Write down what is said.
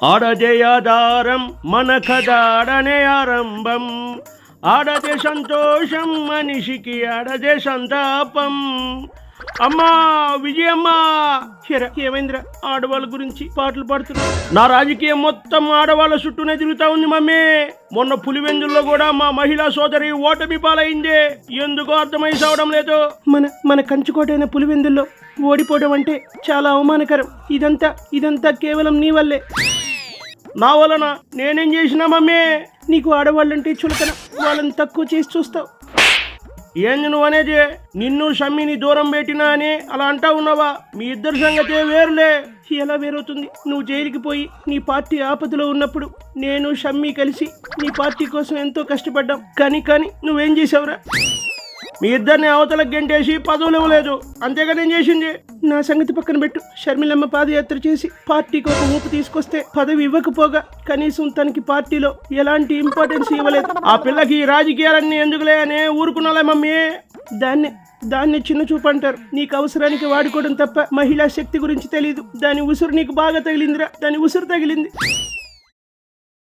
ఆడదే ఆధారం మన కదాడనే ఆరంభం, ఆడదే సంతోషం మనిషికి ఆడదే సంతాపం. అమ్మా విజయమ్మా, ఏమైందిరా? ఆడవాళ్ళ గురించి పాటలు పాడుతున్నా. నా రాజకీయం మొత్తం ఆడవాళ్ళ చుట్టూనే తిరుగుతా ఉంది మమ్మీ. మొన్న పులివెందుల్లో కూడా మా మహిళా సోదరి ఓటమి పాలైంది. ఎందుకో అర్థమై సావడం లేదు. మన కంచుకోటైన పులివెందుల్లో ఓడిపోవడం అంటే చాలా అవమానకరం. ఇదంతా కేవలం నీ వల్లే. నా వలన నేనేం చేసినా మమ్మీ? నీకు ఆడవాళ్ళంటే చులకన, వాళ్ళని తక్కువ చేసి చూస్తావు. ఏంది నువ్వు అనేది? నిన్ను షమ్మిని దూరం పెట్టినా అని అలా అంటా ఉన్నావా? మీ ఇద్దరి సంగతే వేరులే. ఎలా వేరవుతుంది? నువ్వు జైలుకి పోయి నీ పార్టీ ఆపదలో ఉన్నప్పుడు నేను షమ్మి కలిసి నీ పార్టీ కోసం ఎంతో కష్టపడ్డాం. కానీ నువ్వేం చేసావురా? మీ ఇద్దరిని అవతలకు గెంటేసి పదవులు ఇవ్వలేదు, అంతేగా నేను చేసింది. నా సంగతి పక్కన పెట్టు. షర్మిలమ్మ పాదయాత్ర చేసి పార్టీకి ఒక ఊపు తీసుకొస్తే పదవి ఇవ్వకపోగా కనీసం తనకి పార్టీలో ఎలాంటి ఇంపార్టెన్స్ ఇవ్వలేదు. ఆ పిల్లకి రాజకీయాలన్నీ ఎందుకులే అని ఊరుకున్నాలే మమ్మీ. దాన్ని చిన్న చూపు అంటారు. నీకు అవసరానికి వాడుకోవడం తప్ప మహిళా శక్తి గురించి తెలీదు. దాని ఉసురు నీకు బాగా తగిలిందిరా. దాని ఉసురు తగిలింది.